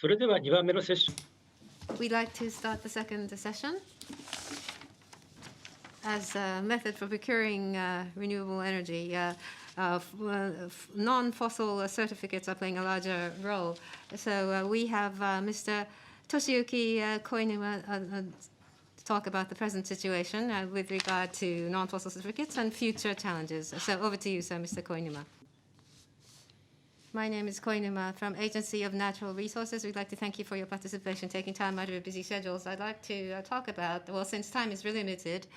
それでは2番目のセッション。We'd like to start the second session. As a method for procuring renewable energy, non-fossil certificates are playing a larger role. So we have Mr. Toshiyuki Koinuma to talk about the present situation with regard to non-fossil certificates and future challenges. So over to you, sir, Mr. Koinuma. My name is Koinuma from Agency of Natural Resources. We'd like to thank you for your participation, taking time out of your busy schedules. I'd like to talk about, well, since time is really limited,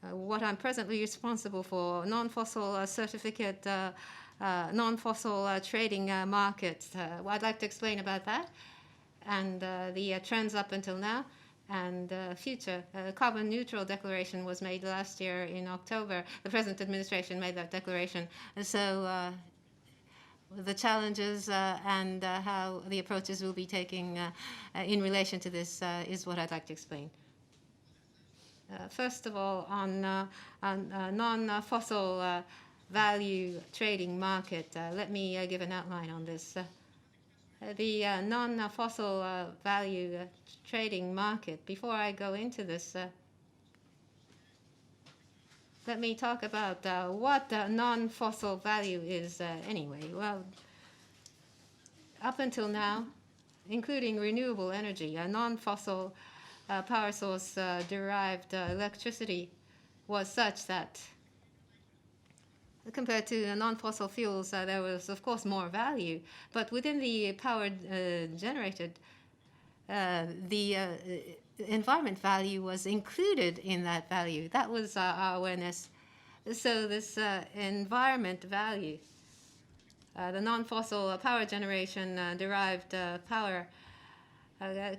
what I'm presently responsible for, non-fossil certificate, non-fossil trading market. I'd like to explain about that and the trends up until now and future. Carbon neutral declaration was made last year in October. The present administration made that declaration. And so the challenges and how the approaches we'll be taking in relation to this is what I'd like to explain. First of all, on non-fossil value trading market, let me give an outline on this. The non-fossil value trading market, before I go into this, let me talk about what non-fossil value is anyway. Well, up until now, including renewable energy, a non-fossil power source derived electricity was such that compared to non-fossil fuels, there was, of course, more value. But within the power generated, the environment value was included in that value. That was our awareness. So this environment value, the non-fossil power generation derived power,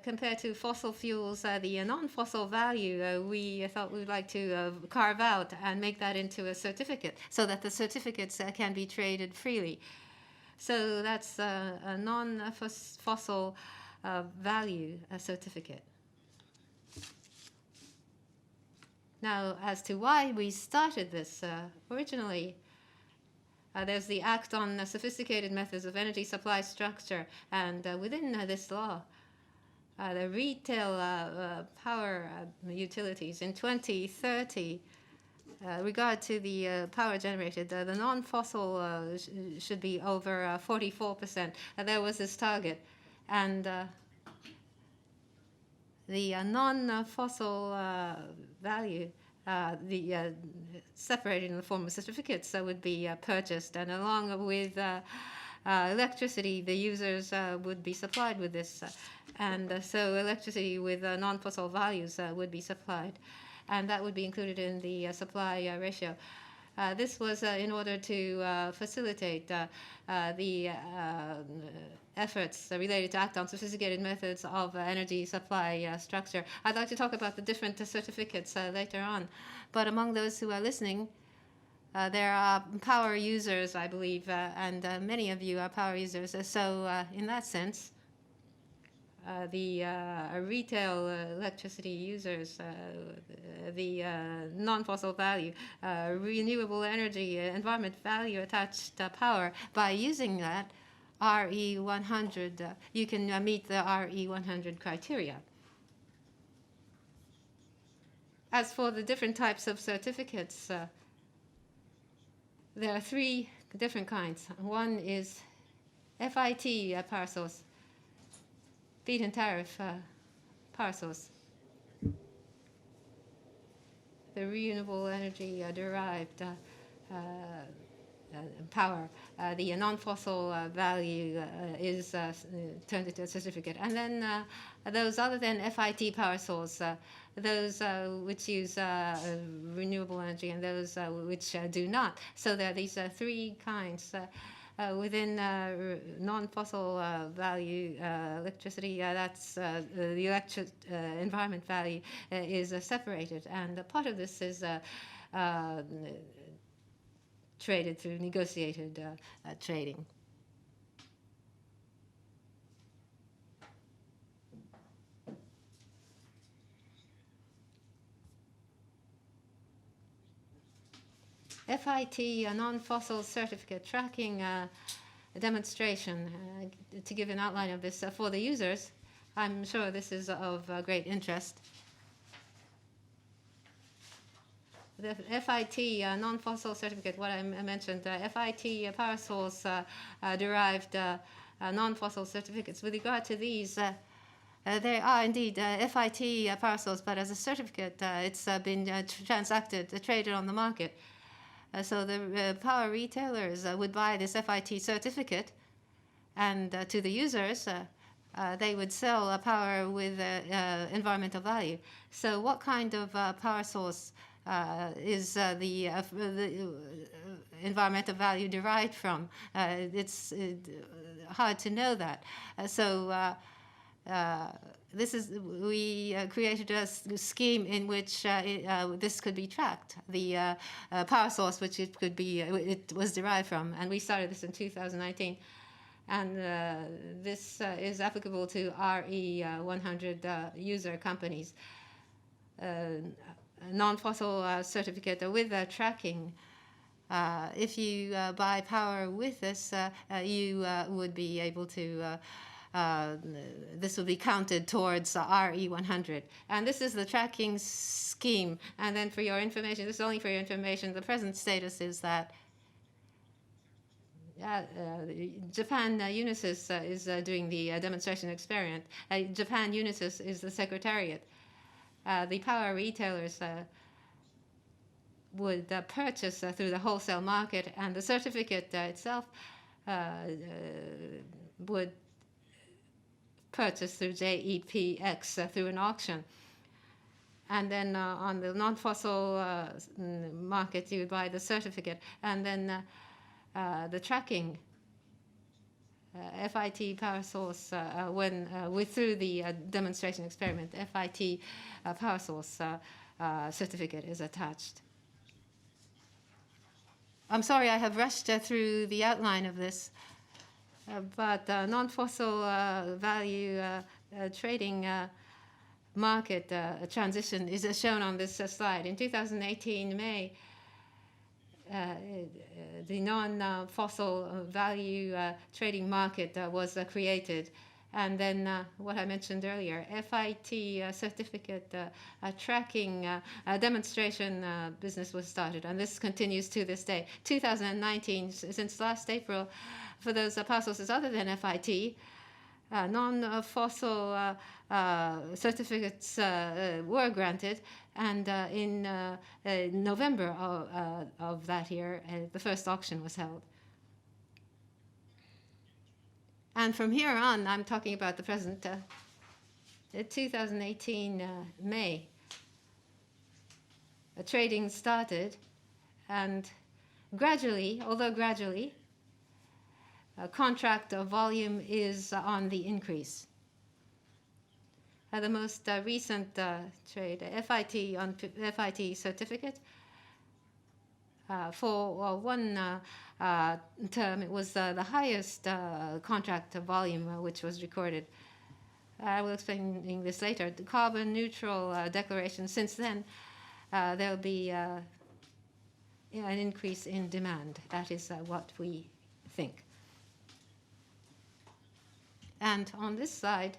compared to fossil fuels, the non-fossil value, we thought we would like to carve out and make that into a certificate so that the certificates can be traded freely. So that's a non-fossil value certificate. Now, as to why we started this, originally, there's the Act on Sophisticated Methods of Energy Supply Structure, and within this law, the retail power utilities in 2030, regard to the power generated, the non-fossil should be over 44%. There was this target, and the non-fossil value, separated in the form of certificates, would be purchased, and along with electricity, the users would be supplied with this, and so electricity with non-fossil values would be supplied, and that would be included in the supply ratio. This was in order to facilitate the efforts related to act on sophisticated methods of energy supply structure. I'd like to talk about the different certificates later on, but among those who are listening, there are power users, I believe, and many of you are power users. So in that sense, the retail electricity users, the non-fossil value, renewable energy, environment value attached power, by using that RE100, you can meet the RE100 criteria. As for the different types of certificates, there are three different kinds. One is FIT power source, feed-in tariff power source. The renewable energy derived power, the non-fossil value is turned into a certificate. And then those other than FIT power source, those which use renewable energy and those which do not. So there are these three kinds. Within non-fossil value electricity, that's the electric environment value is separated, and part of this is traded through negotiated trading. FIT, non-fossil certificate tracking demonstration to give an outline of this for the users. I'm sure this is of great interest. The FIT non-fossil certificate, what I mentioned, FIT power source derived non-fossil certificates. With regard to these, there are indeed FIT power source, but as a certificate, it's been transacted, traded on the market. So the power retailers would buy this FIT certificate, and to the users, they would sell power with environmental value. So what kind of power source is the environmental value derived from? It's hard to know that. We created a scheme in which this could be tracked, the power source which it was derived from, and we started this in 2019. And this is applicable to RE 100 user companies. Non-fossil certificate with tracking. If you buy power with this, you would be able to, this will be counted towards RE 100. And this is the tracking scheme. And then for your information, this is only for your information, the present status is that Japan Unisys is doing the demonstration experiment. Japan Unisys is the secretariat. The power retailers would purchase through the wholesale market, and the certificate itself would purchase through JEPX through an auction. And then on the non-fossil market, you would buy the certificate, and then the tracking FIT power source through the demonstration experiment, FIT power source certificate is attached. I'm sorry I have rushed through the outline of this, but non-fossil value trading market transition is shown on this slide. In 2018 May, the non-fossil value trading market was created. And then what I mentioned earlier, FIT certificate tracking demonstration business was started. And this continues to this day. 2019, since last April, for those power sources other than FIT, non-fossil certificates were granted, and in November of that year, the first auction was held. And from here on, I'm talking about the present, 2018 May, trading started, and gradually, although gradually, contract volume is on the increase. The most recent trade, FIT on FIT certificate, for one term, it was the highest contract volume which was recorded. I will explain this later. The carbon neutral declaration, since then, there'll be an increase in demand. That is what we think. And on this slide,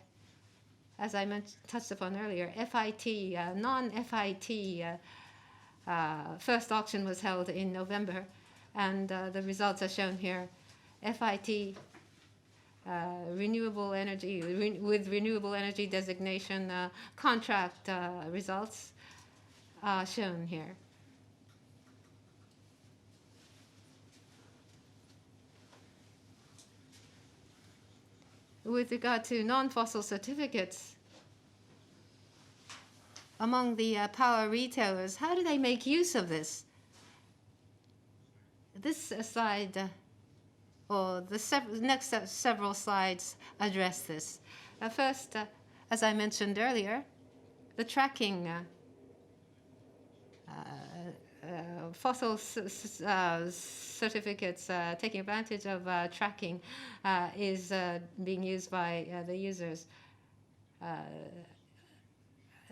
as I touched upon earlier, FIT, non-FIT first auction was held in November, and the results are shown here. FIT renewable energy with renewable energy designation contract results are shown here. With regard to non-fossil certificates, among the power retailers, how do they make use of this? This slide, or the next several slides, address this. First, as I mentioned earlier, the tracking fossil certificates taking advantage of tracking is being used by the users.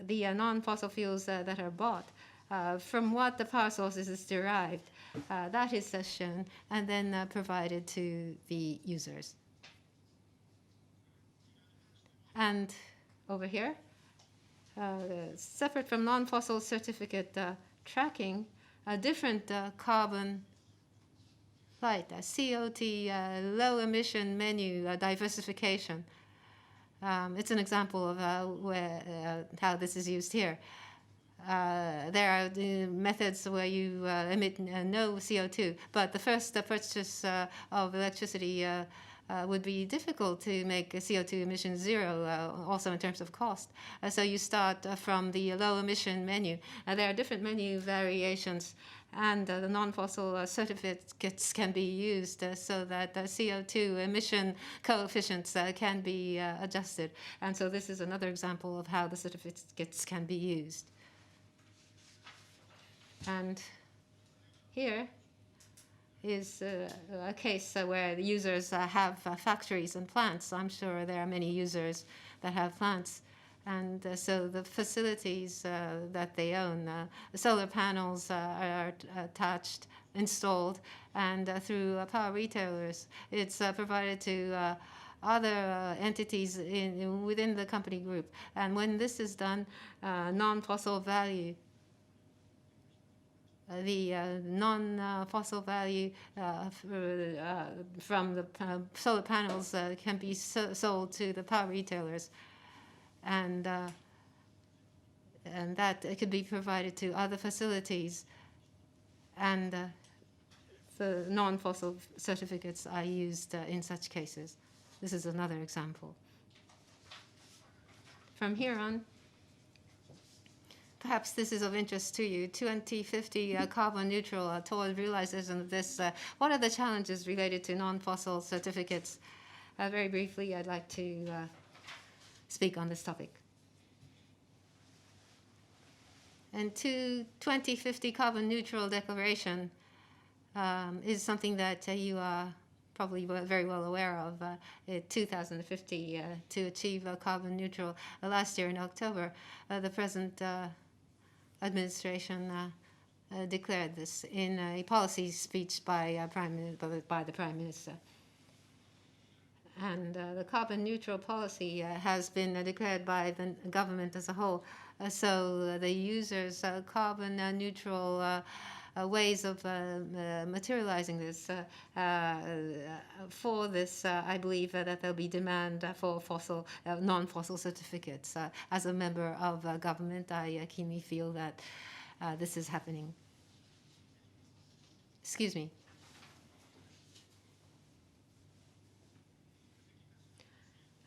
The non-fossil fuels that are bought, from what the power sources is derived, That is shown and then provided to the users. And over here, separate from non-fossil certificate tracking, a different carbon light, COT, low emission menu diversification. It's an example of how this is used here. There are methods where you emit no CO2, but the first purchase of electricity would be difficult to make CO2 emissions zero, also in terms of cost. So you start from the low emission menu. There are different menu variations, and the non-fossil certificates can be used so that CO2 emission coefficients can be adjusted. And so this is another example of how the certificates can be used. And here is a case where the users have factories and plants. I'm sure there are many users that have plants. And so the facilities that they own, solar panels are attached, installed, and through power retailers, it's provided to other entities within the company group. And when this is done, non-fossil value, the non-fossil value from the solar panels can be sold to the power retailers, and that it could be provided to other facilities, and the non-fossil certificates are used in such cases. This is another example. From here on, perhaps this is of interest to you. 2050 carbon neutral toward realization of this. What are the challenges related to non-fossil certificates? Very briefly, I'd like to speak on this topic. And 2050 carbon neutral declaration is something that you are probably very well aware of. In 2050, to achieve carbon neutral. Last year in October, the present administration declared this in a policy speech by the Prime Minister. And the carbon neutral policy has been declared by the government as a whole. So the users' carbon neutral ways of materializing this. For this, I believe that there'll be demand for non-fossil certificates. As a member of government, I keenly feel that this is happening. Excuse me.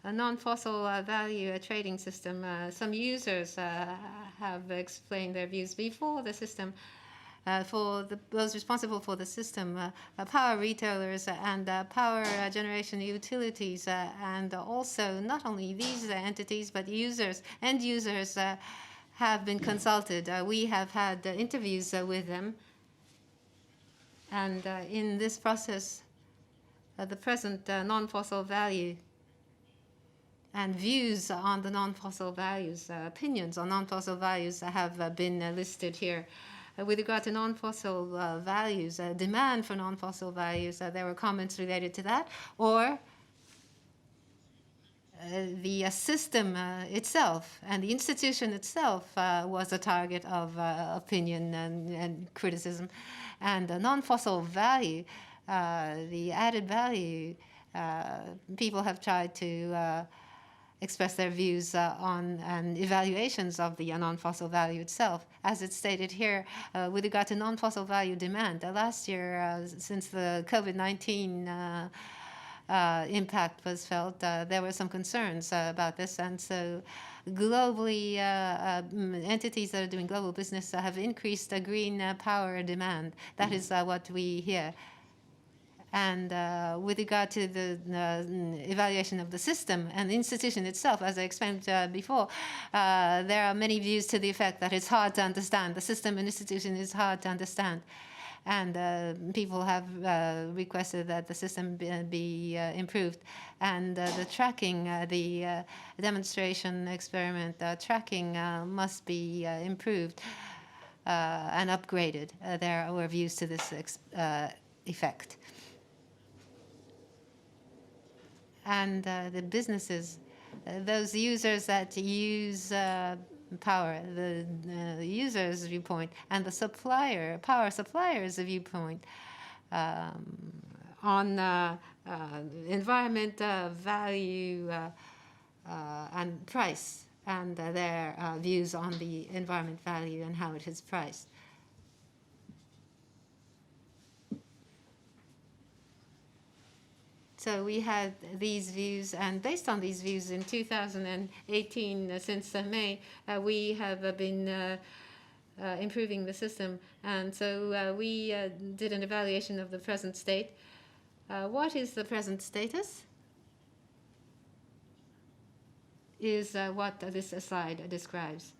A non-fossil value trading system. Some users have explained their views before the system. For those responsible for the system, power retailers and power generation utilities, and also not only these entities, but users, end users have been consulted. We have had interviews with them. And in this process, the present non-fossil value and views on the non-fossil values, opinions on non-fossil values have been listed here. With regard to non-fossil values, demand for non-fossil values, there were comments related to that, or the system itself and the institution itself was a target of opinion and criticism. And the non-fossil value, the added value, people have tried to express their views on and evaluations of the non-fossil value itself. As it's stated here, with regard to non-fossil value demand, last year, since the COVID-19 impact was felt, there were some concerns about this, and so globally, entities that are doing global business have increased green power demand. That is what we hear. And with regard to the evaluation of the system and the institution itself, as I explained before, there are many views to the effect that it's hard to understand. The system and institution is hard to understand. And people have requested that the system be improved. And the tracking, the demonstration experiment tracking must be improved. and upgraded their views to this effect. And the businesses, those users that use power, the user's viewpoint, and the power supplier's viewpoint on environment, value, and price, and their views on the environment value and how it is priced. So we had these views, and based on these views in 2018, since May, we have been improving the system. And so we did an evaluation of the present state. What is the present status? Is what this slide describes.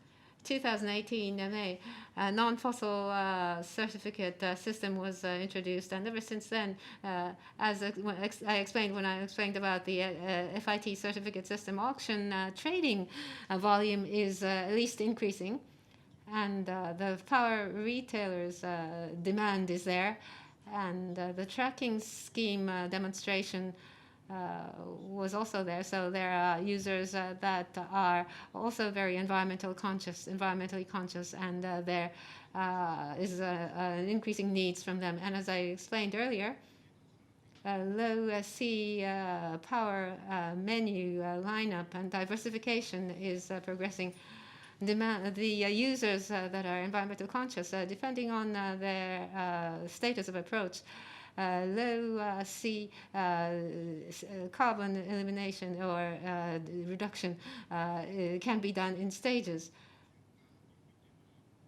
2018 May, a non-fossil certificate system was introduced, and ever since then, as I explained when I explained about the FIT certificate system, auction trading volume is at least increasing, and the power retailers' demand is there, and the tracking scheme demonstration was also there. So there are users that are also very environmentally conscious, and there is an increasing needs from them. And as I explained earlier, low C power menu lineup and diversification is progressing. The users that are environmental conscious, depending on their status of approach, low C carbon elimination or reduction can be done in stages.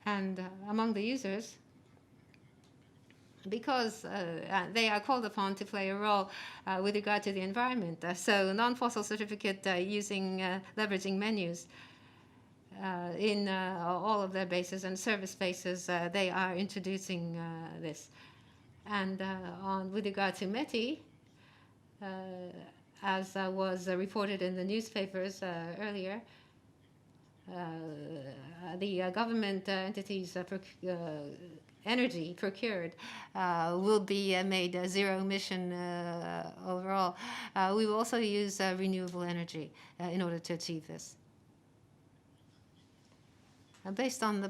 And among the users, because they are called upon to play a role with regard to the environment, so non-fossil certificate leveraging menus in all of their bases and service bases, they are introducing this. And with regard to METI, as was reported in the newspapers earlier, the government entities energy procured will be made zero emission overall. We will also use renewable energy in order to achieve this. Based on the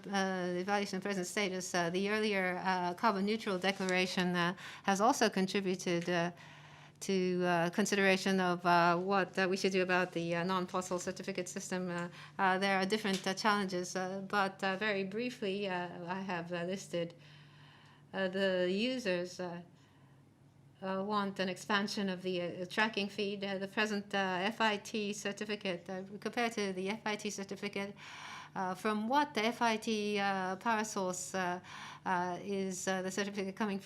evaluation of present status, the earlier carbon neutral declaration has also contributed to consideration of what we should do about the non-fossil certificate system. There are different challenges, but very briefly, I have listed the users want an expansion of the tracking feed. The present FIT certificate, compared to the FIT certificate, from what the FIT power source is the certificate coming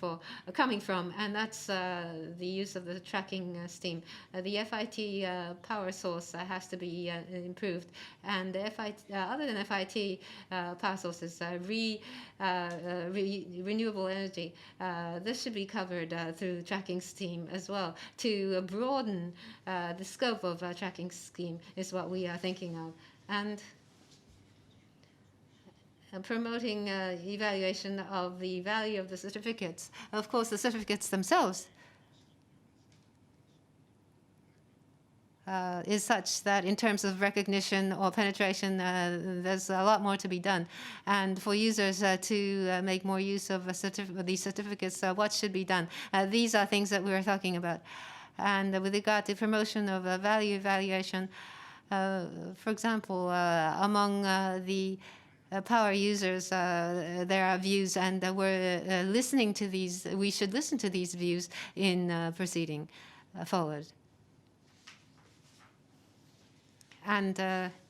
from, and that's the use of the tracking scheme. The FIT power source has to be improved, and the other than FIT power sources, renewable energy, this should be covered through the tracking scheme as well. To broaden the scope of tracking scheme is what we are thinking of, and promoting evaluation of the value of the certificates. Of course, the certificates themselves is such that in terms of recognition or penetration, there's a lot more to be done. And for users to make more use of these certificates, what should be done? These are things that we were talking about. And with regard to promotion of value evaluation, for example, among the power users, there are views, and we're listening to these. We should listen to these views in proceeding forward. And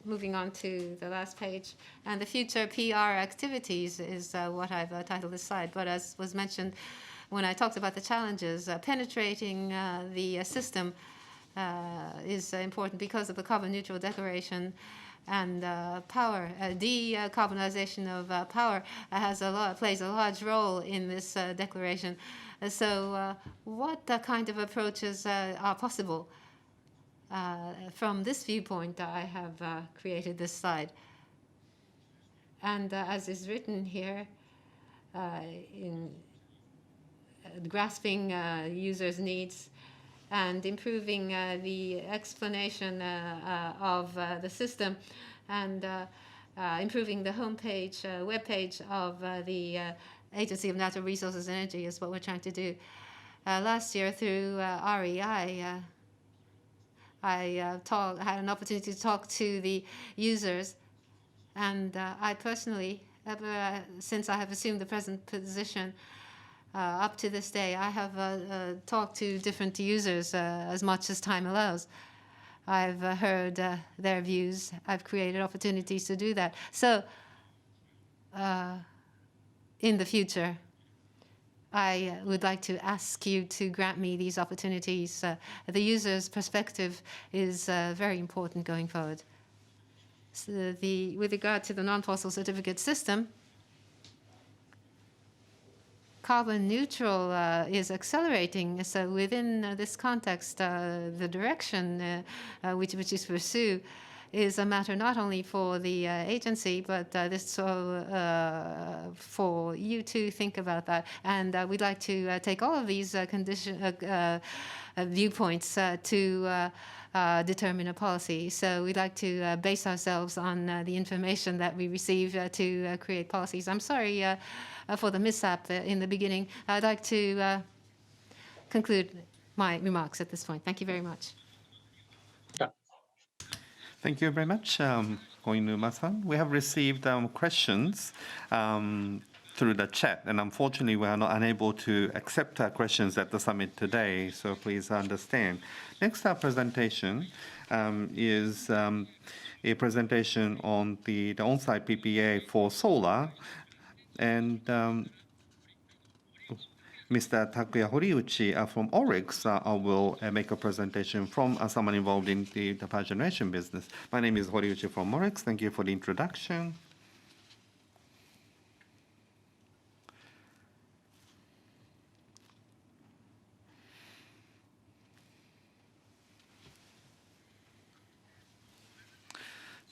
moving on to the last page, and the future PR activities is what I've titled this slide. But as was mentioned when I talked about the challenges, penetrating the system is important because of the carbon neutral declaration. And power, decarbonization of power plays a large role in this declaration. So what kind of approaches are possible? From this viewpoint, I have created this slide. And as is written here, in grasping users' needs and improving the explanation of the system, and improving the homepage, web page of the Agency of Natural Resources and Energy is what we're trying to do. Last year through REI, I had an opportunity to talk to the users, and I personally, ever since I have assumed the present position, up to this day, I have talked to different users as much as time allows. I've heard their views. I've created opportunities to do that. So in the future, I would like to ask you to grant me these opportunities. The user's perspective is very important going forward. So with regard to the non-fossil certificate system, carbon neutral is accelerating. So within this context, the direction which is pursued is a matter not only for the agency, but this for you to think about that. And we'd like to take all of these viewpoints to determine a policy. So we'd like to base ourselves on the information that we receive to create policies. I'm sorry for the mishap in the beginning. I'd like to conclude my remarks at this point. Thank you very much. Thank you very much, Koinuma-san. We have received questions through the chat, and unfortunately we are not unable to accept questions at the summit today, so please understand. Next presentation is a presentation on the on-site PPA for solar, and Mr. Takuya Horiuchi from ORIX will make a presentation from someone involved in the power generation business. My name is Horiuchi from ORIX. Thank you for the introduction.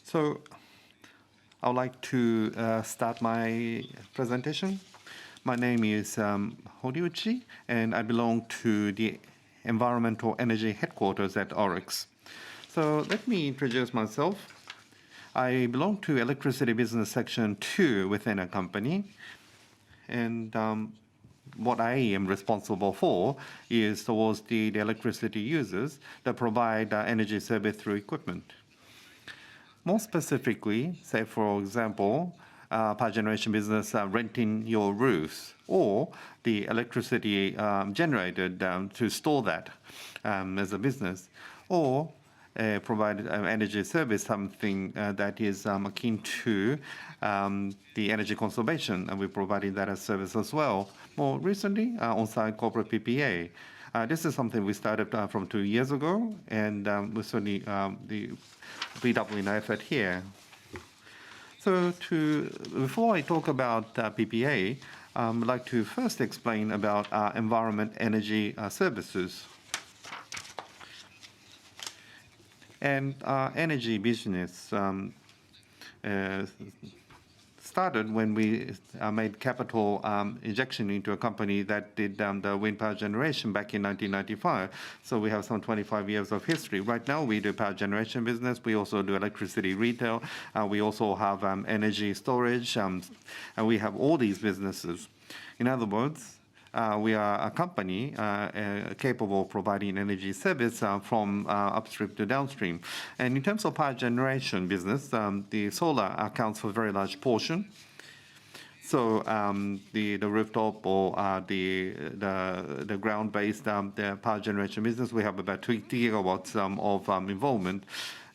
So I would like to start my presentation. My name is Horiuchi, and I belong to the Environmental Energy Headquarters at ORIX. So let me introduce myself. I belong to Electricity Business Section 2 within a company, and what I am responsible for is towards the electricity users that provide energy service through equipment. More specifically, say for example, power generation business renting your roofs, or the electricity generated to store that as a business, or provide energy service, something that is akin to the energy conservation, and we're providing that as service as well. More recently, on-site corporate PPA. This is something we started from 2 years ago, and we certainly redoubling our effort here. So before I talk about PPA, I'd like to first explain about environment energy services. And energy business started when we made capital injection into a company that did the wind power generation back in 1995. So we have some 25 years of history. Right now we do power generation business. We also do electricity retail. We also have energy storage. And we have all these businesses. In other words, we are a company capable of providing energy service from upstream to downstream. And in terms of power generation business, the solar accounts for a very large portion. So the rooftop or the ground-based power generation business, we have about 20 gigawatts of involvement.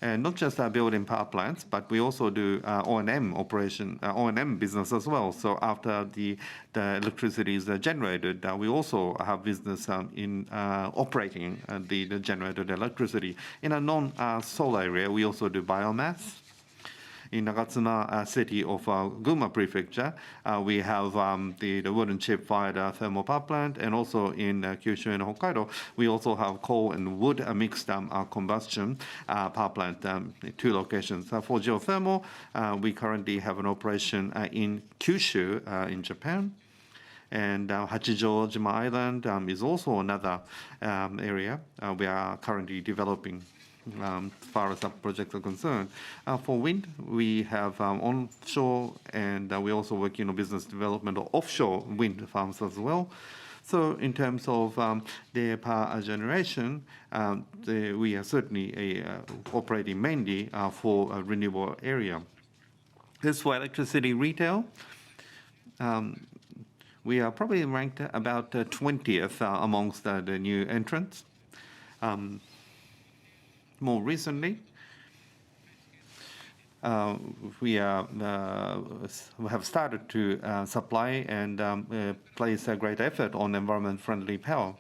And not just building power plants, but we also do O&M operation, O&M business as well. So after the electricity is generated, we also have business in operating the generated electricity. In a non-solar area, we also do biomass. In Nagatsuma city of Gunma Prefecture, we have the wooden chip-fired thermal power plant, and also in Kyushu and Hokkaido, we also have coal and wood mixed combustion power plant, 2 locations. For geothermal, we currently have an operation in Kyushu in Japan. And Hachijojima Island is also another area we are currently developing as far as our projects are concerned. For wind, we have onshore, and we also work in business development of offshore wind farms as well. So in terms of the power generation, we are certainly operating mainly for a renewable area. This for electricity retail. We are probably ranked about 20th amongst the new entrants. More recently, we have started to supply and place a great effort on environment-friendly power.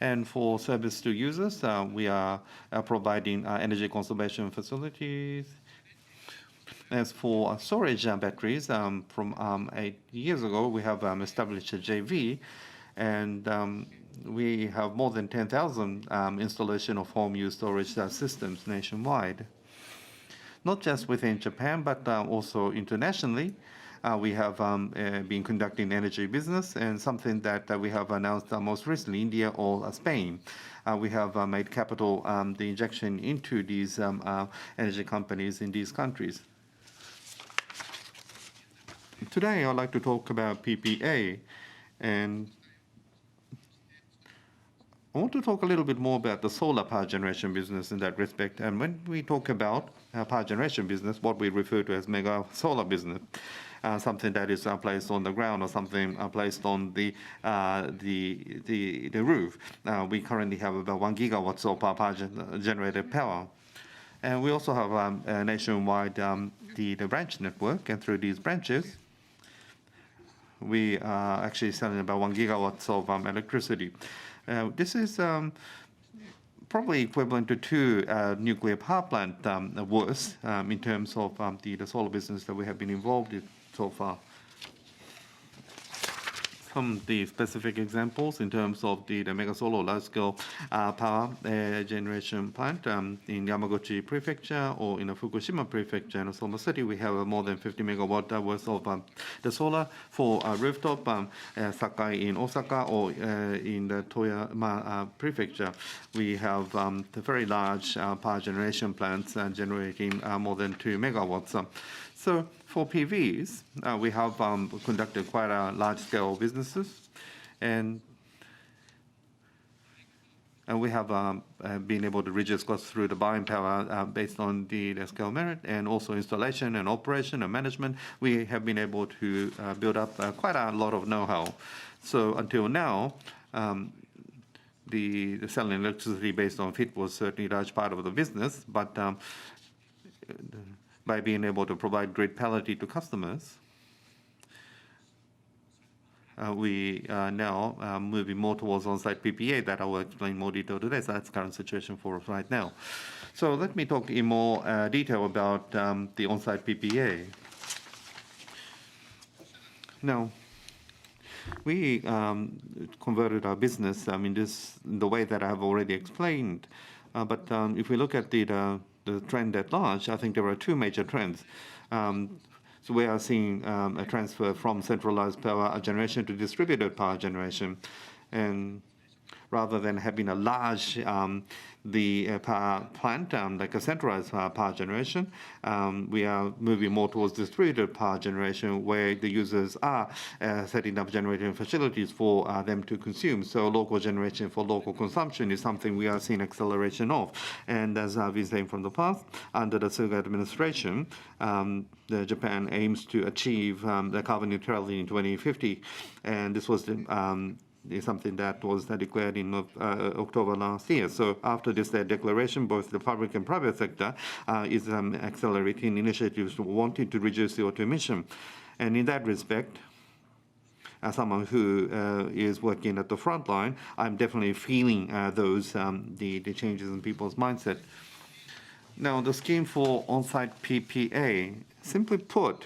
And for service to users, we are providing energy conservation facilities. As for storage batteries, from 8 years ago, we have established a JV, and we have more than 10,000 installation of home use storage systems nationwide. Not just within Japan, but also internationally. We have been conducting energy business, and something that we have announced most recently, India or Spain. We have made capital the injection into these energy companies in these countries. Today, I'd like to talk about PPA, and I want to talk a little bit more about the solar power generation business in that respect. And when we talk about power generation business, what we refer to as mega solar business, something that is placed on the ground or something placed on the roof. We currently have about 1 gigawatts of power generated power. And we also have a nationwide the branch network, and through these branches, we are actually selling about 1 gigawatts of electricity. This is probably equivalent to 2 nuclear power plant worth in terms of the solar business that we have been involved in so far. Some the specific examples in terms of the mega solar large-scale power generation plant in Yamaguchi Prefecture or in Fukushima Prefecture in Oklahoma City. We have more than 50 megawatt worth of the solar for rooftop Sakai in Osaka or in the Toyama Prefecture. We have the very large power generation plants generating more than 2 megawatts. So for PVs, we have conducted quite a large-scale businesses, and we have been able to reduce costs through the buying power based on the scale merit, and also installation and operation and management. We have been able to build up quite a lot of know-how. So until now, the selling electricity based on FIT was certainly a large part of the business, but by being able to provide grid parity to customers, we are now moving more towards on-site PPA that I will explain more detail today. So that's the current situation for us right now. So let me talk in more detail about the on-site PPA. Now, we converted our business in the way that I have already explained. But if we look at the trend at large, I think there are 2 major trends. So we are seeing a transfer from centralized power generation to distributed power generation. And rather than having a large power plant, like a centralized power generation, we are moving more towards distributed power generation, where the users are setting up generating facilities for them to consume. So local generation for local consumption is something we are seeing acceleration of. And as I've been saying from the past, under the Suga administration, Japan aims to achieve the carbon neutrality in 2050. And this was is something that was declared in October last year. So after this declaration, both the public and private sector is accelerating initiatives wanting to reduce CO2 emission. And in that respect, as someone who is working at the front line, I'm definitely feeling those the changes in people's mindset. Now, the scheme for on-site PPA, simply put,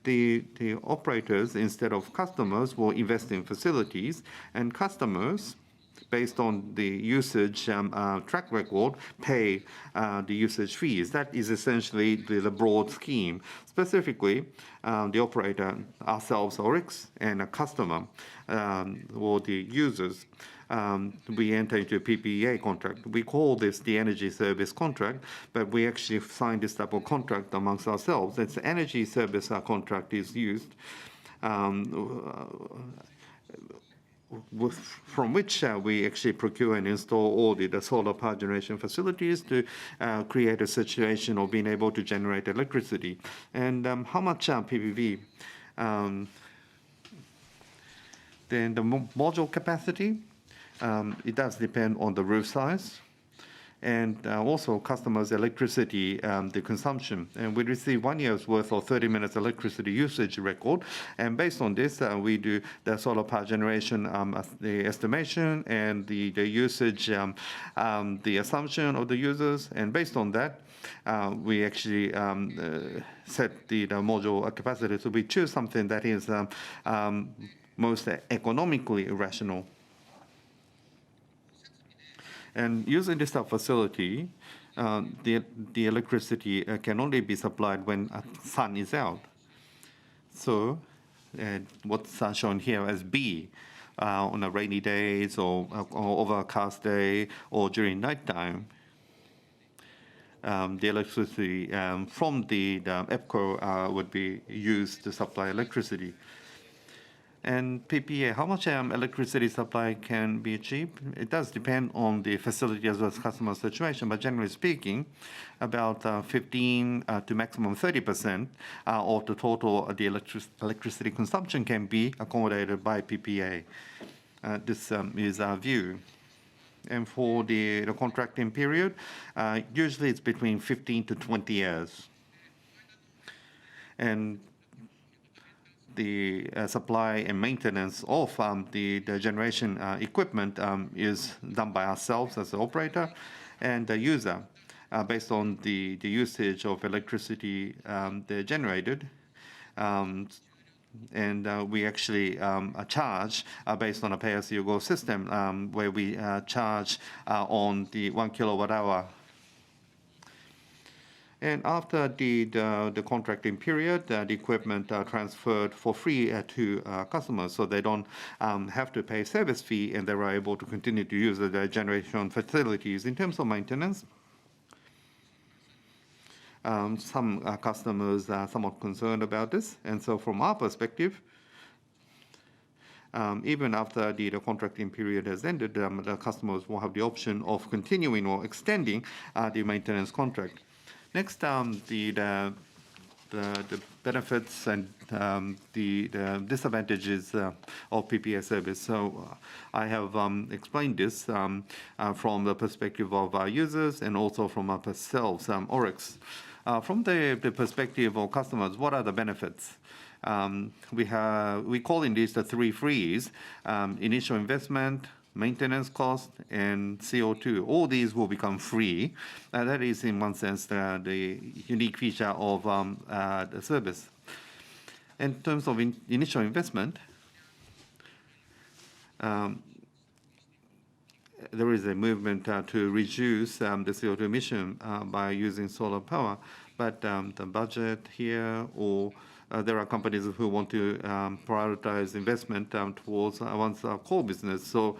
the operators, instead of customers, will invest in facilities, and customers based on the usage track record, pay the usage fees. That is essentially the broad scheme. Specifically, the operator, ourselves, ORIX, and a customer, or the users, we enter into a PPA contract. We call this the energy service contract, but we actually sign this type of contract amongst ourselves. It's energy service contract is used, from which we actually procure and install all the solar power generation facilities to create a situation of being able to generate electricity. And how much PPV? Then the module capacity, it does depend on the roof size, and also customers' electricity, the consumption. And we receive 1 year's worth of 30 minutes electricity usage record. And based on this, we do the solar power generation, the estimation and the usage, the assumption of the users. And based on that, we actually set the module capacity. So we choose something that is most economically rational. And using this facility, the electricity can only be supplied when sun is out. So what's shown here as B, on a rainy days or overcast day or during nighttime, the electricity from the EPCO would be used to supply electricity. And PPA, how much electricity supply can be achieved? It does depend on the facility as well as customer situation, but generally speaking, about 15 to maximum 30% of the total the electricity consumption can be accommodated by PPA. This is our view. And for the contracting period, usually it's between 15 to 20 years. And the supply and maintenance of the generation equipment is done by ourselves as the operator and the user based on the usage of electricity generated. And we actually charge based on a pay-as-you-go system where we charge on the 1 kilowatt hour. And after the contracting period, the equipment transferred for free to customers, so they don't have to pay service fee, and they are able to continue to use the generation facilities. In terms of maintenance, some customers are somewhat concerned about this, and so from our perspective, even after the contracting period has ended, the customers will have the option of continuing or extending the maintenance contract. Next, the benefits and the disadvantages of PPA service. So I have explained this from the perspective of our users and also from ourselves, ORIX. From the perspective of customers, what are the benefits? We call in these the three frees: initial investment, maintenance cost, and CO2. All these will become free. That is, in one sense, the unique feature of the service. In terms of initial investment, there is a movement to reduce the CO2 emission by using solar power, but the budget here, or there are companies who want to prioritize investment towards one's core business. So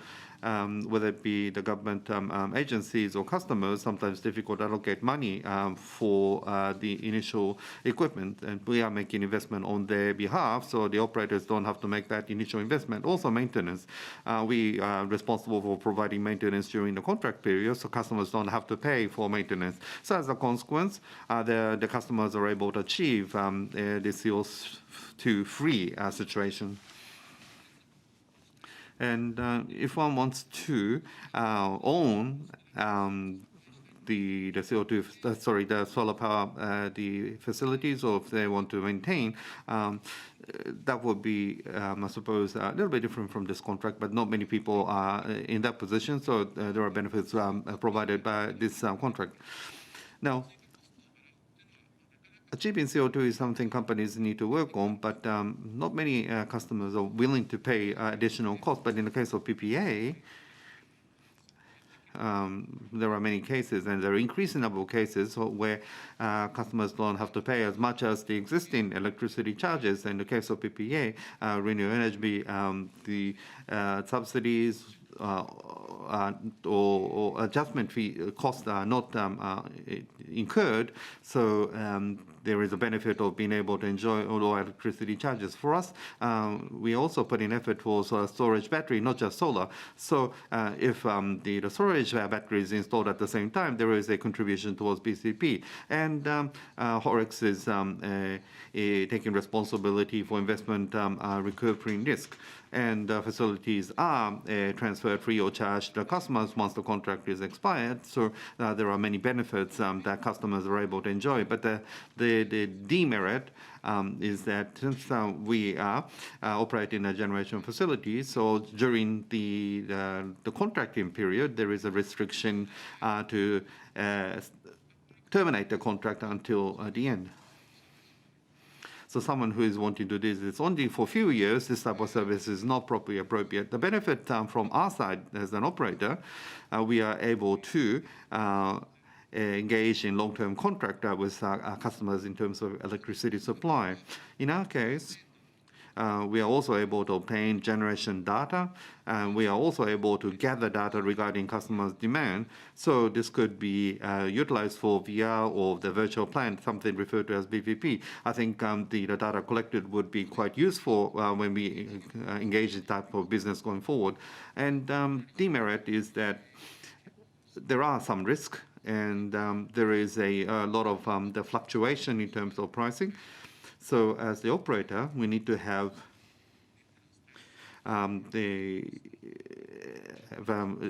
whether it be the government agencies or customers, sometimes difficult to allocate money for the initial equipment, and we are making investment on their behalf, so the operators don't have to make that initial investment. Also maintenance, we are responsible for providing maintenance during the contract period, so customers don't have to pay for maintenance. So as a consequence, the customers are able to achieve the CO2-free situation. And if one wants to own the CO2, the solar power, the facilities, or if they want to maintain, that would be, I suppose, a little bit different from this contract, but not many people are in that position, so there are benefits provided by this contract. Now, achieving CO2 is something companies need to work on, but not many customers are willing to pay additional cost. But in the case of PPA, there are many cases, and there are increasing number of cases where customers don't have to pay as much as the existing electricity charges. In the case of PPA, renewable energy, the subsidies or adjustment fee costs are not incurred, so there is a benefit of being able to enjoy low electricity charges. For us, we also put in effort towards storage battery, not just solar. So if the storage battery is installed at the same time, there is a contribution towards BCP. And ORIX is taking responsibility for investment recovering risk. And facilities are transferred free of charge to customers once the contract is expired. So there are many benefits that customers are able to enjoy. But the demerit is that since we are operating a generation facility, so during the contracting period, there is a restriction to terminate the contract until the end. So someone who is wanting to do this only for a few years, this type of service is not properly appropriate. The benefit from our side as an operator, we are able to engage in long-term contract with our customers in terms of electricity supply. In our case, we are also able to obtain generation data, and we are also able to gather data regarding customers' demand. So this could be utilized for VR or the virtual plant, something referred to as BVP. I think the data collected would be quite useful when we engage in type of business going forward. And demerit is that there are some risk, and there is a lot of the fluctuation in terms of pricing. So as the operator, we need to have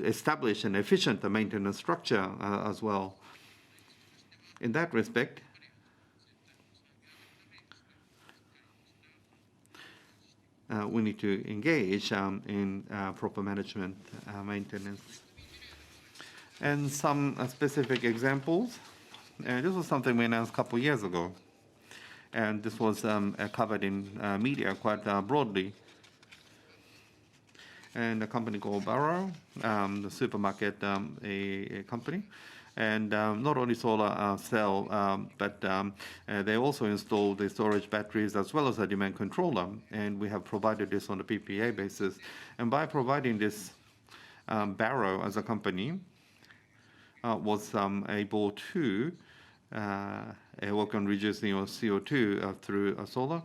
establish an efficient maintenance structure as well. In that respect, we need to engage in proper management maintenance. And some specific examples. This was something we announced a couple of years ago. And this was covered in media quite broadly. And a company called Barrow, the supermarket a company. And not only solar cell, but they also installed the storage batteries as well as a demand controller. And we have provided this on a PPA basis. And by providing this, Barrow as a company was able to work on reducing CO2 through solar,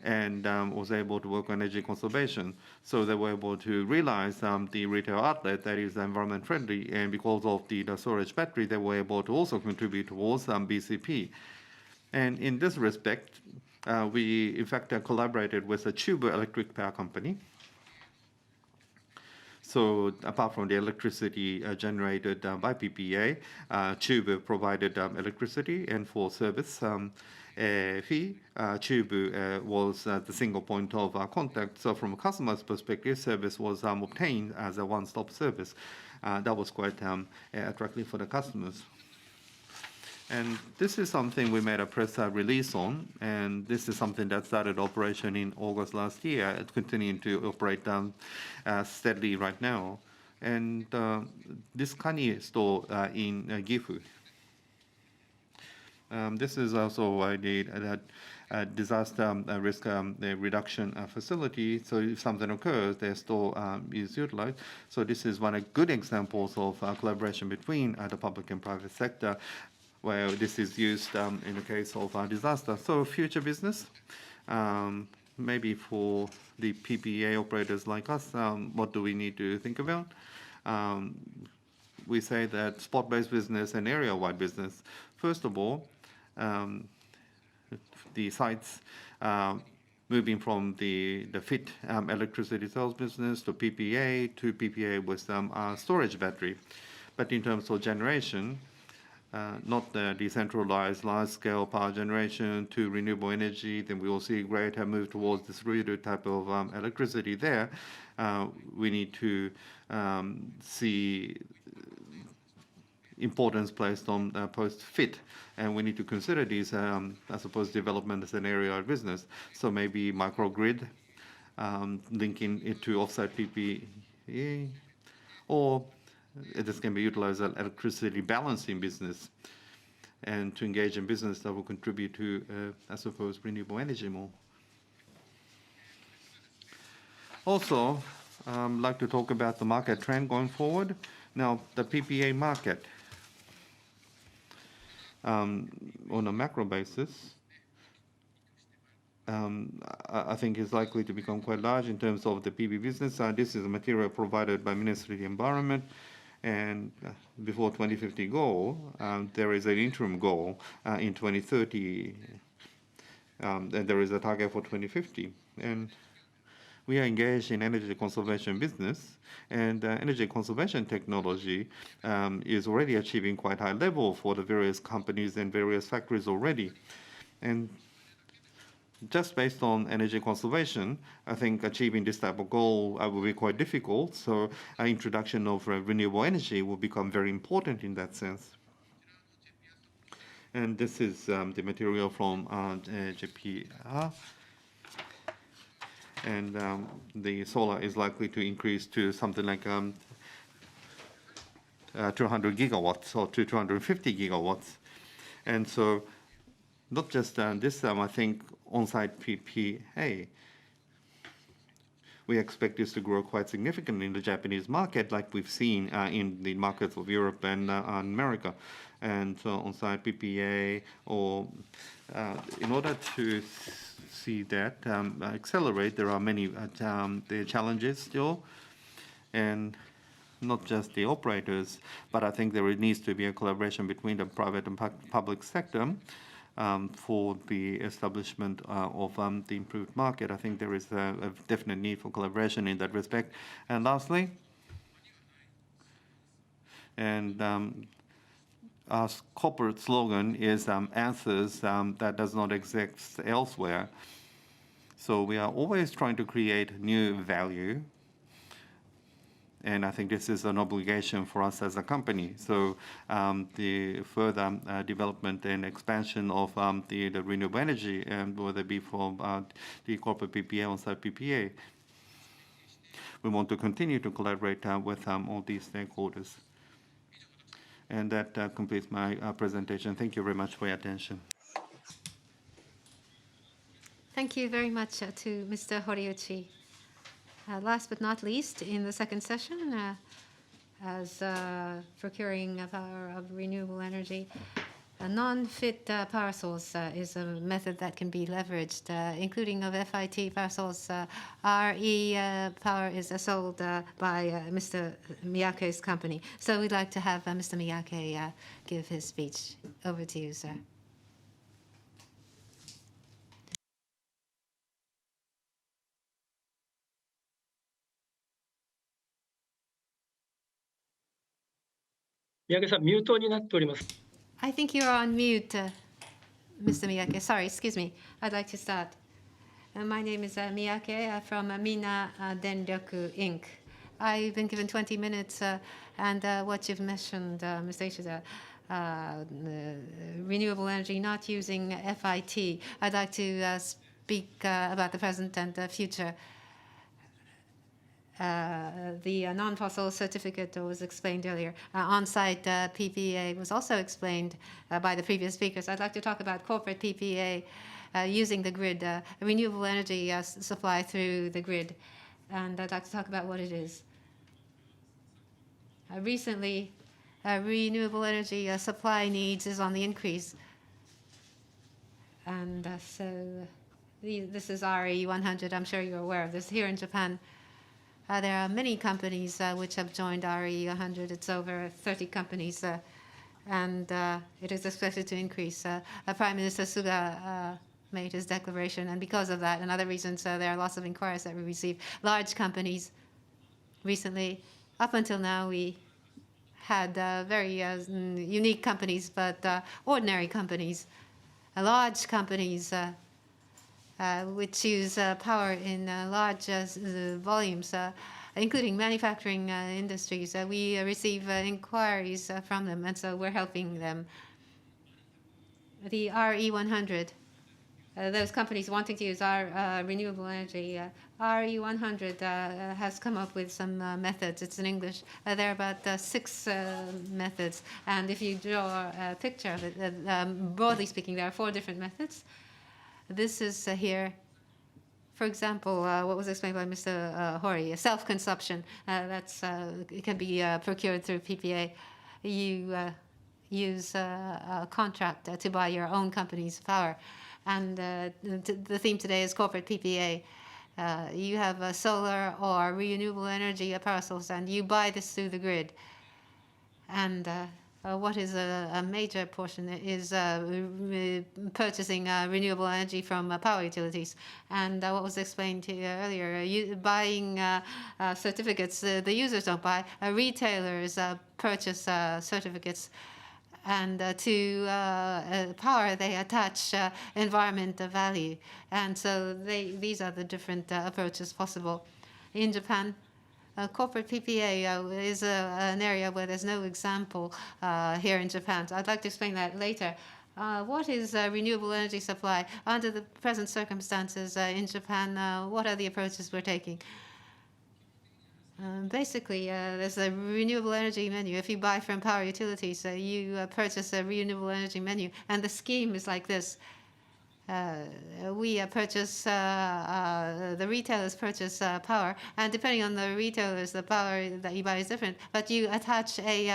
and was able to work on energy conservation. So they were able to realize the retail outlet that is environment friendly, and because of the storage battery, they were able to also contribute towards BCP. And in this respect, we in fact collaborated with the Chubu Electric Power Company. So apart from the electricity generated by PPA, Chubu provided electricity, and for service fee, Chubu was the single point of contact. So from a customer's perspective, service was obtained as a one-stop service. That was quite attractive for the customers. And this is something we made a press release on, and this is something that started operation in August last year. It's continuing to operate steadily right now. And this Kani store in Gifu. This is also a disaster risk reduction facility. So if something occurs, their store is utilized. So this is one of good examples of collaboration between the public and private sector, where this is used in the case of disaster. So future business, maybe for the PPA operators like us, what do we need to think about? We say that spot-based business and area-wide business. First of all, the sites moving from the FIT electricity sales business to PPA with storage battery. But in terms of generation, not the decentralized large-scale power generation to renewable energy, then we will see greater move towards distributed type of electricity there. We need to see importance placed on post-FIT, and we need to consider these, I suppose, development as an area of business. So maybe microgrid, linking it to offsite PPA, or this can be utilized as electricity balancing business and to engage in business that will contribute to, I suppose, renewable energy more. Also, I'd like to talk about the market trend going forward. Now, the PPA market, on a macro basis, I think is likely to become quite large in terms of the PV business. This is a material provided by Ministry of the Environment. And before 2050 goal, there is an interim goal in 2030. And there is a target for 2050. And we are engaged in energy conservation business, and energy conservation technology is already achieving quite high level for the various companies and various factories already. And just based on energy conservation, I think achieving this type of goal will be quite difficult. So introduction of renewable energy will become very important in that sense. And this is the material from JPR. And the solar is likely to increase to something like 200 gigawatts or to 250 gigawatts. And so not just this, I think on-site PPA, we expect this to grow quite significantly in the Japanese market, like we've seen in the markets of Europe and America. And so on-site PPA, or in order to see that accelerate, there are many the challenges still, and not just the operators, but I think there needs to be a collaboration between the private and public sector for the establishment of the improved market. I think there is a definite need for collaboration in that respect. And lastly, and our corporate slogan is answers that does not exist elsewhere. So we are always trying to create new value. And I think this is an obligation for us as a company. So the further development and expansion of the renewable energy, whether it be for the corporate PPA, on-site PPA, we want to continue to collaborate with all these stakeholders. And that completes my presentation. Thank you very much for your attention. Thank you very much to Mr. Horiuchi. Last but not least, in the second session, as procuring power of renewable energy, a non-fit power source is a method that can be leveraged, including of FIT power source. RE power is sold by Mr. Miyake's company. So we'd like to have Mr. Miyake give his speech. Over to you, sir. Miyake-san、ミュートになっております。I think you're on mute, Mr. Miyake. Sorry, excuse me. I'd like to start. My name is Miyake from Minna-denryoku, Inc. I've been given 20 minutes, and what you've mentioned, Mr. Ishida, renewable energy not using FIT. I'd like to speak about the present and the future. The non-fossil certificate was explained earlier. On-site PPA was also explained by the previous speakers. I'd like to talk about corporate PPA using the grid, renewable energy supply through the grid. And I'd like to talk about what it is. Recently, renewable energy supply needs is on the increase. And so this is RE100. I'm sure you're aware of this here in Japan. There are many companies which have joined RE100. It's over 30 companies, and it is expected to increase. Prime Minister Suga made his declaration, and because of that and other reasons, there are lots of inquiries that we receive. Large companies, recently, up until now, we had very unique companies, but ordinary companies, large companies, which use power in large volumes, including manufacturing industries. We receive inquiries from them, and so we're helping them. The RE100 those companies wanting to use our renewable energy. RE100 has come up with some methods. It's in English. There are about 6 methods. And if you draw a picture of it, broadly speaking, there are 4 different methods. This is here, for example, what was explained by Mr. Hori, self-consumption. It can be procured through PPA. You use a contract to buy your own company's power. And the theme today is corporate PPA. You have a solar or renewable energy power source, and you buy this through the grid. And what is a major portion is purchasing renewable energy from power utilities. And what was explained to you earlier, buying certificates, the users don't buy, retailers purchase certificates. And to power, they attach environmental value. And so these are the different approaches possible. In Japan, corporate PPA is an area where there's no example here in Japan. So I'd like to explain that later. What is renewable energy supply? Under the present circumstances in Japan, what are the approaches we're taking? Basically, there's a renewable energy menu. If you buy from power utilities, you purchase a renewable energy menu. And the scheme is like this. We purchase, the retailers purchase power, and depending on the retailers, the power that you buy is different, but you attach a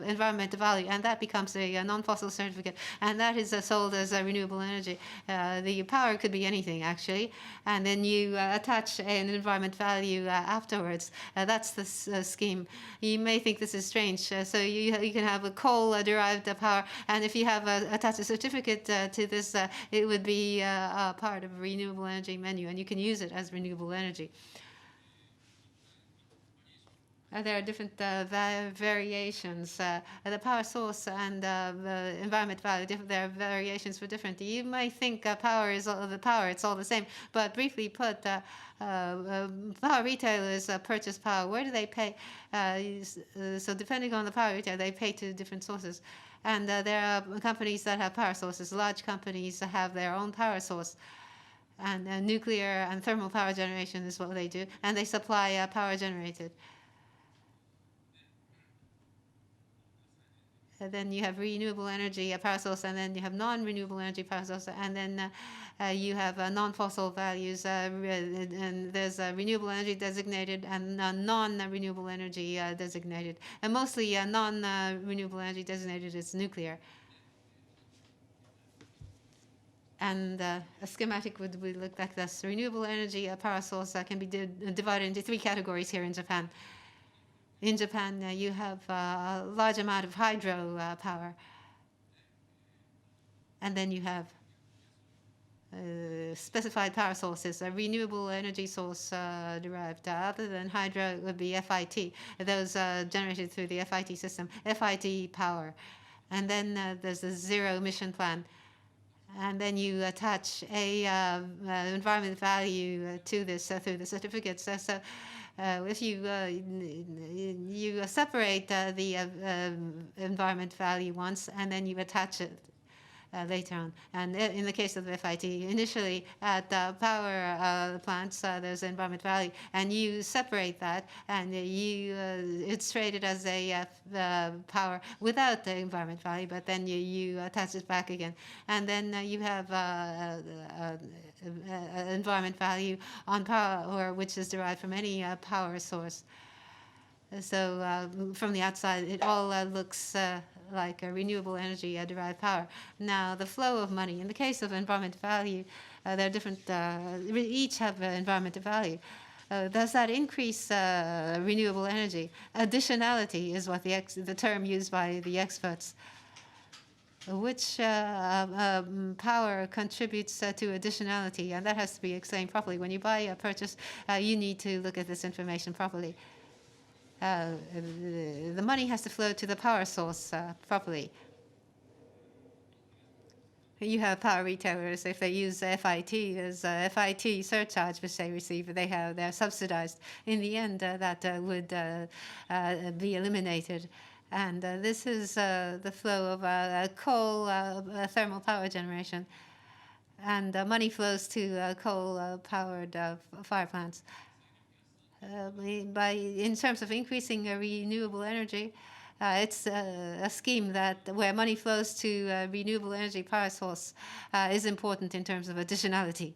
environmental value, and that becomes a non-fossil certificate, and that is sold as a renewable energy. The power could be anything, actually, and then you attach an environment value afterwards. That's the scheme. You may think this is strange, so you can have a coal-derived power, and if you have attached a certificate to this, it would be a part of a renewable energy menu, and you can use it as renewable energy. There are different variations. The power source and the environment value, there are variations for different. You might think power is all the power, it's all the same. But briefly put, power retailers purchase power. Where do they pay? So depending on the power retailer, they pay to different sources. And there are companies that have power sources. Large companies have their own power source. And nuclear and thermal power generation is what they do. And they supply power generated. And then you have renewable energy power source, and then you have non-renewable energy power source, and then you have non-fossil values, and there's renewable energy designated and non-renewable energy designated. And mostly non-renewable energy designated is nuclear. And a schematic would look like this. Renewable energy power source can be divided into 3 categories here in Japan. In Japan, you have a large amount of hydro power. And then you have specified power sources, a renewable energy source derived. Other than hydro, it would be FIT, those generated through the FIT system, FIT power. And then there's a zero emission plan. And then you attach a environment value to this through the certificates. So if you separate the environment value once, and then you attach it later on. And in the case of the FIT, initially at power plants, there's environment value, and you separate that, and it's traded as a power without the environment value, but then you attach it back again. And then you have environment value on power, which is derived from any power source. So from the outside, it all looks like a renewable energy derived power. Now, the flow of money. In the case of environmental value, there are different, each have environmental value. Does that increase renewable energy? Additionality is what the term used by the experts. Which power contributes to additionality? And that has to be explained properly. When you buy a purchase, you need to look at this information properly. The money has to flow to the power source properly. You have power retailers, if they use FIT as a FIT surcharge which they receive, they're subsidized. In the end, that would be eliminated. And this is the flow of coal thermal power generation. and money flows to coal-powered fire plants. In terms of increasing renewable energy, it's a scheme where money flows to renewable energy power source is important in terms of additionality.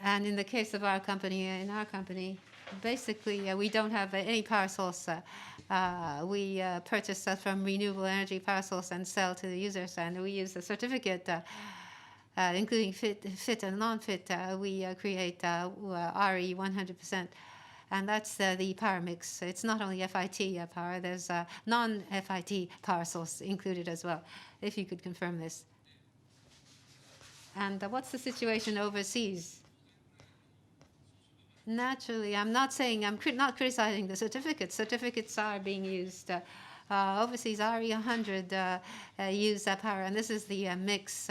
And in the case of our company, basically we don't have any power source. We purchase that from renewable energy power source and sell to the users, and we use the certificate, including fit and non-fit. We create RE 100%. And that's the power mix. It's not only FIT power, there's a non-FIT power source included as well, if you could confirm this. And what's the situation overseas? Naturally, I'm not saying, I'm not criticizing the certificates. Certificates are being used. Overseas, RE100 use that power, and this is the mix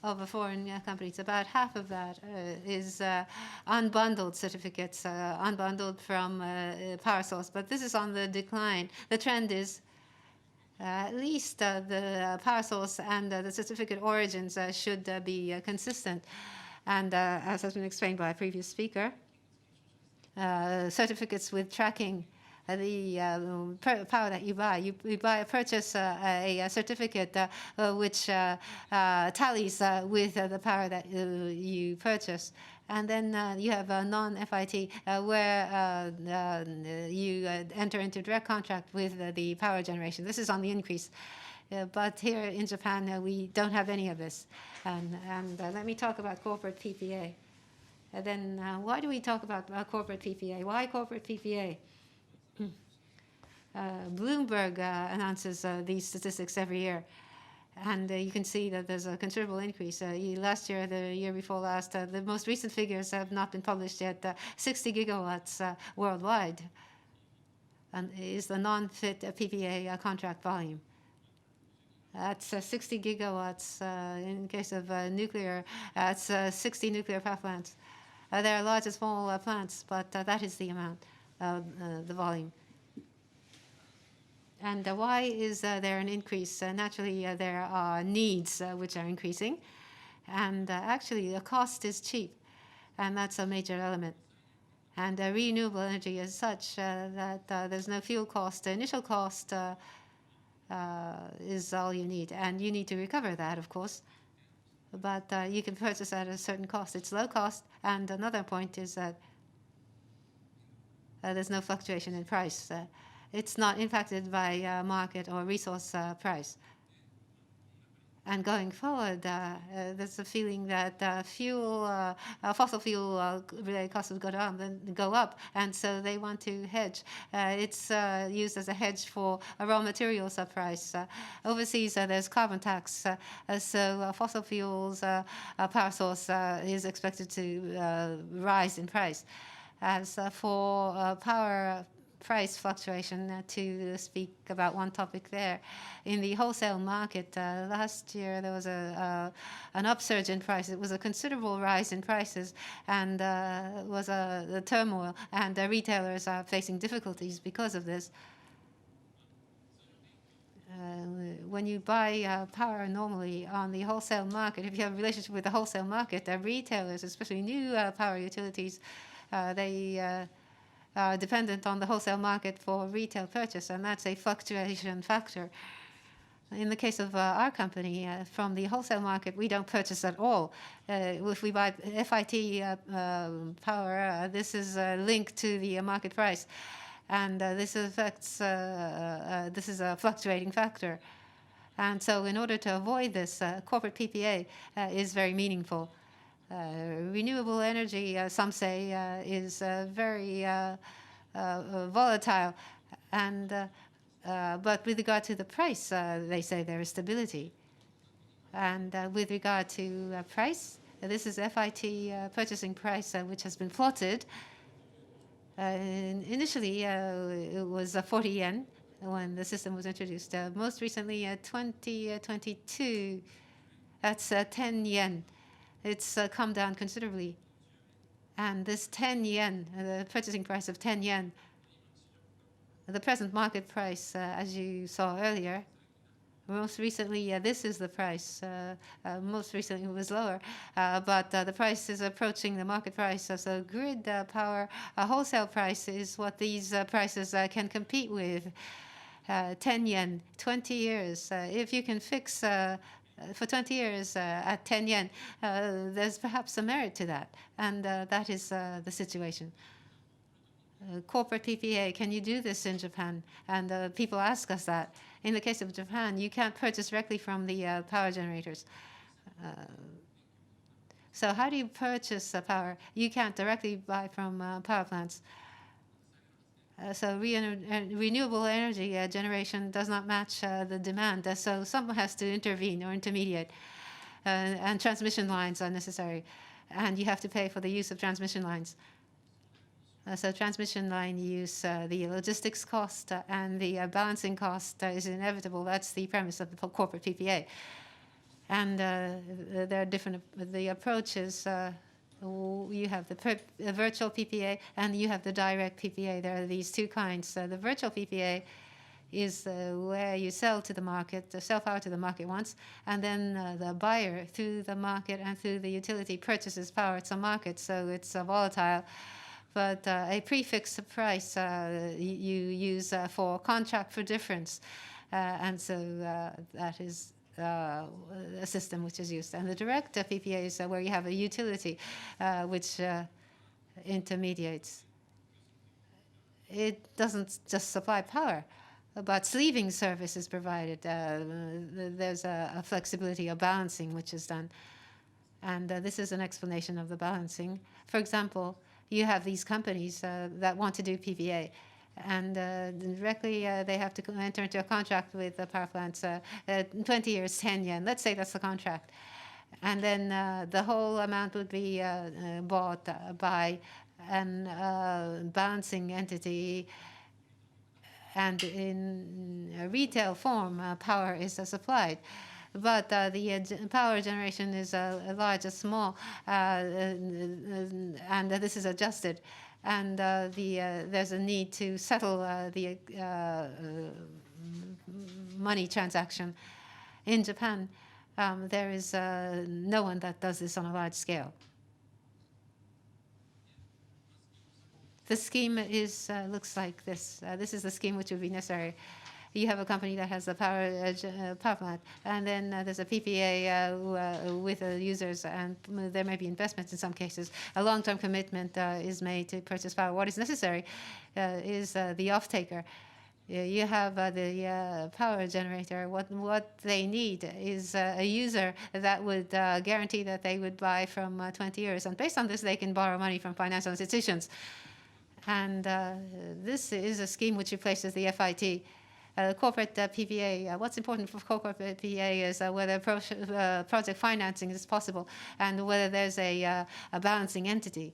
of foreign companies. About half of that is unbundled certificates, unbundled from power source, but this is on the decline. The trend is at least the power source and the certificate origins should be consistent. And as has been explained by a previous speaker, certificates with tracking the power that you buy. You purchase a certificate which tallies with the power that you purchase. And then you have a non-FIT where you enter into direct contract with the power generation. This is on the increase. But here in Japan, we don't have any of this. And let me talk about corporate PPA. Then why do we talk about corporate PPA? Why corporate PPA? Bloomberg announces these statistics every year. And you can see that there's a considerable increase. Last year, the year before last, the most recent figures have not been published yet. 60 gigawatts worldwide is the non-fit PPA contract volume. That's 60 gigawatts in case of nuclear. That's 60 nuclear power plants. There are large and small plants, but that is the amount, the volume. And why is there an increase? Naturally, there are needs which are increasing. And actually, the cost is cheap. And that's a major element. And renewable energy is such that there's no fuel cost. The initial cost is all you need. And you need to recover that, of course. But you can purchase at a certain cost. It's low cost. And another point is that there's no fluctuation in price. It's not impacted by market or resource price. And going forward, there's a feeling that fossil fuel related costs will go up, and so they want to hedge. It's used as a hedge for a raw materials price. Overseas, there's carbon tax, so fossil fuels power source is expected to rise in price. As for power price fluctuation, to speak about one topic there. In the wholesale market, last year there was an upsurge in prices. It was a considerable rise in prices, and was a turmoil, and retailers are facing difficulties because of this. When you buy power normally on the wholesale market, if you have a relationship with the wholesale market, retailers, especially new power utilities, they are dependent on the wholesale market for retail purchase, and that's a fluctuation factor. In the case of our company, from the wholesale market, we don't purchase at all. If we buy FIT power, this is linked to the market price, and this affects. This is a fluctuating factor, and so in order to avoid this, corporate PPA is very meaningful. Renewable energy, some say, is very volatile, and but with regard to the price, they say there is stability. And with regard to price, this is FIT purchasing price, which has been plotted. Initially, it was 40 yen when the system was introduced. Most recently, 2022, that's 10 yen. It's come down considerably. And this 10 yen, the purchasing price of 10 yen, the present market price, as you saw earlier, Most recently, this is the price. Most recently, it was lower, but the price is approaching the market price. So grid power wholesale price is what these prices can compete with. 10 yen, 20 years. If you can fix for 20 years at 10 yen, there's perhaps some merit to that. And that is the situation. Corporate PPA, can you do this in Japan? And people ask us that. In the case of Japan, you can't purchase directly from the power generators. So how do you purchase power? You can't directly buy from power plants. So renewable energy generation does not match the demand. So someone has to intervene or intermediate. And transmission lines are necessary. And you have to pay for the use of transmission lines. So transmission line use, the logistics cost and the balancing cost is inevitable. That's the premise of the corporate PPA. And there are different the approaches. You have the virtual PPA and you have the direct PPA. There are these two kinds. The virtual PPA is where you sell to the market, sell power to the market once, and then the buyer through the market and through the utility purchases power at some market. So it's volatile. But a prefix price you use for contract for difference. And so that is a system which is used. And the direct PPA is where you have a utility which intermediates. It doesn't just supply power, but sleeving service is provided. There's a flexibility, a balancing which is done. And this is an explanation of the balancing. For example, you have these companies that want to do PPA. And directly they have to enter into a contract with the power plants, 20 years, 10 yen. Let's say that's the contract. And then the whole amount would be bought by a balancing entity. And in retail form, power is supplied. But the power generation is large or small, and this is adjusted. And there's a need to settle the money transaction. In Japan, there is no one that does this on a large scale. The scheme is looks like this. This is the scheme which would be necessary. You have a company that has a power plant, and then there's a PPA with the users, and there may be investments in some cases. A long-term commitment is made to purchase power. What is necessary is the off-taker. You have the power generator. What they need is a user that would guarantee that they would buy from 20 years. And based on this, they can borrow money from financial institutions. And this is a scheme which replaces the FIT. Corporate PPA, what's important for corporate PPA is whether project financing is possible and whether there's a balancing entity.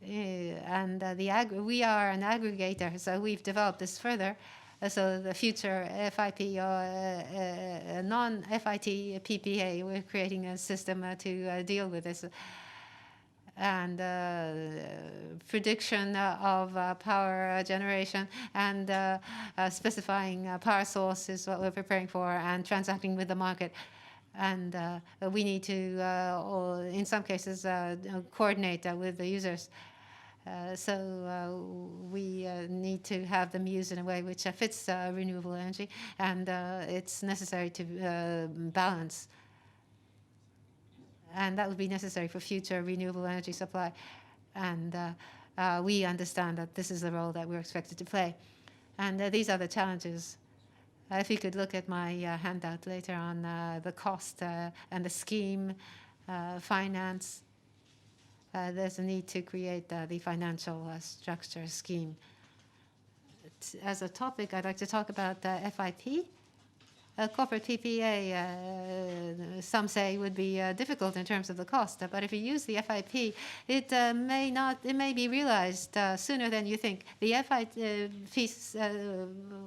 And we are an aggregator, so we've developed this further. So the future FIP or non-FIT PPA, we're creating a system to deal with this. And prediction of power generation and specifying power source is what we're preparing for, and transacting with the market. And we need to, in some cases, coordinate with the users. So we need to have them used in a way which fits renewable energy, and it's necessary to balance. And that would be necessary for future renewable energy supply. And we understand that this is the role that we're expected to play. And these are the challenges. If you could look at my handout later on the cost and the scheme, finance, there's a need to create the financial structure scheme. As a topic, I'd like to talk about FIP. Corporate PPA, some say, would be difficult in terms of the cost. But if you use the FIP, it may be realized sooner than you think. The FIP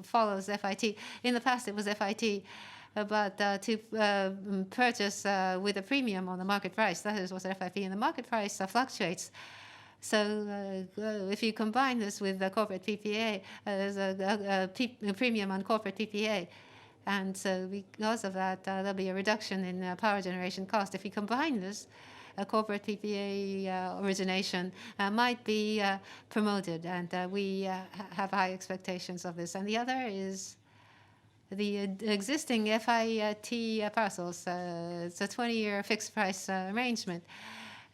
follows FIT. In the past, it was FIT. But to purchase with a premium on the market price, that is what's FIP, and the market price fluctuates. So if you combine this with the corporate PPA, there's a premium on corporate PPA. And so because of that, there'll be a reduction in power generation cost. If you combine this, corporate PPA origination might be promoted, and we have high expectations of this. And the other is the existing FIT parcels. It's a 20-year fixed price arrangement.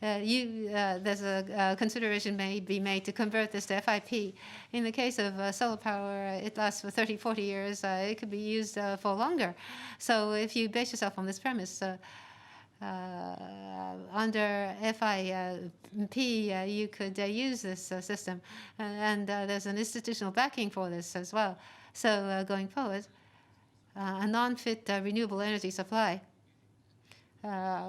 There's a consideration may be made to convert this to FIP. In the case of solar power, it lasts for 30, 40 years. It could be used for longer. So if you base yourself on this premise, under FIP, you could use this system. And there's an institutional backing for this as well. So going forward, a non-FIT renewable energy supply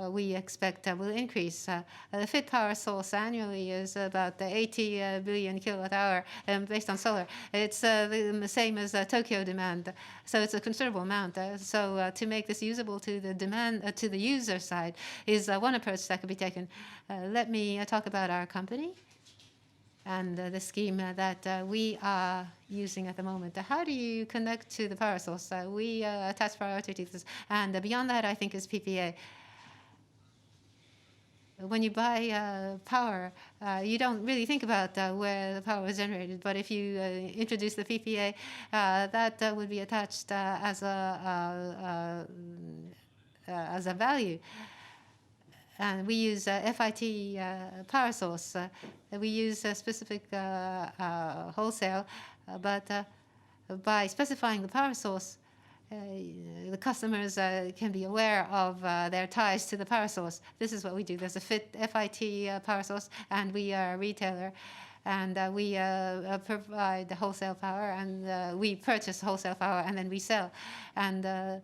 we expect will increase. The FIT power source annually is about 80 billion kilowatt hour based on solar. It's the same as Tokyo demand, so it's a considerable amount. So to make this usable to the demand to the user side is one approach that could be taken. Let me talk about our company and the scheme that we are using at the moment. How do you connect to the power source? We attach priority to this, and beyond that, I think is PPA. When you buy power, you don't really think about where the power is generated. But if you introduce the PPA, that would be attached as a value. And we use FIT power source. We use a specific wholesale, but by specifying the power source, the customers can be aware of their ties to the power source. This is what we do. There's a FIT power source, and we are a retailer. And we provide the wholesale power, and we purchase wholesale power, and then we sell. And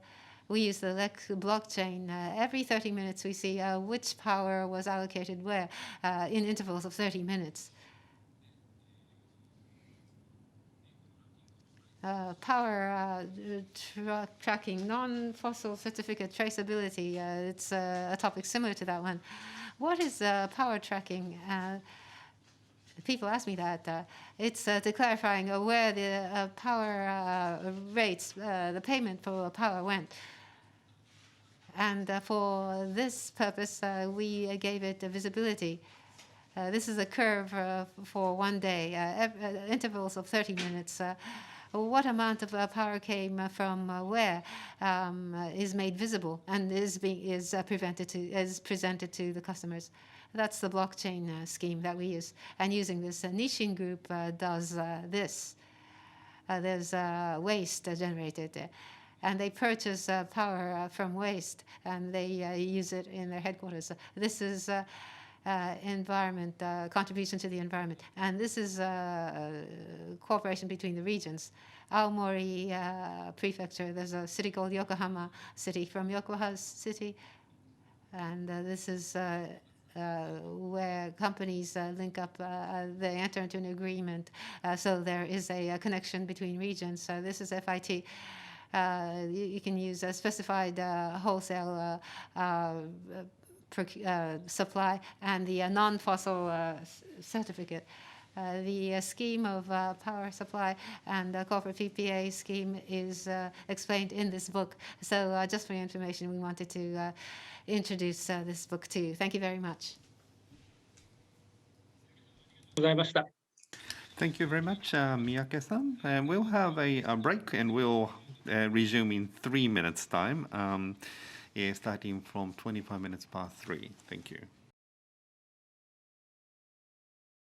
we use the blockchain. Every 30 minutes, we see which power was allocated where in intervals of 30 minutes. Power tracking, non-fossil certificate traceability. It's a topic similar to that one. What is power tracking? People ask me that. It's to clarifying where the power rates, the payment for power went. And for this purpose, we gave it visibility. This is a curve for one day, intervals of 30 minutes. What amount of power came from where is made visible and is presented to the customers. That's the blockchain scheme that we use. And using this, Nishin Group does this. There's waste generated. And they purchase power from waste, and they use it in their headquarters. This is environment, contribution to the environment. And this is cooperation between the regions. Aomori Prefecture, there's a city called Yokohama City from Yokohama City. And this is where companies link up, they enter into an agreement. So there is a connection between regions. So this is FIT. You can use a specified wholesale supply and the non-fossil certificate. The scheme of power supply and corporate PPA scheme is explained in this book. So just for your information, we wanted to introduce this book to you. Thank you very much. Thank you very much, Miyake-san. And we'll have a break, and we'll resume in 3 minutes' time, starting from 25 minutes past 3. Thank you.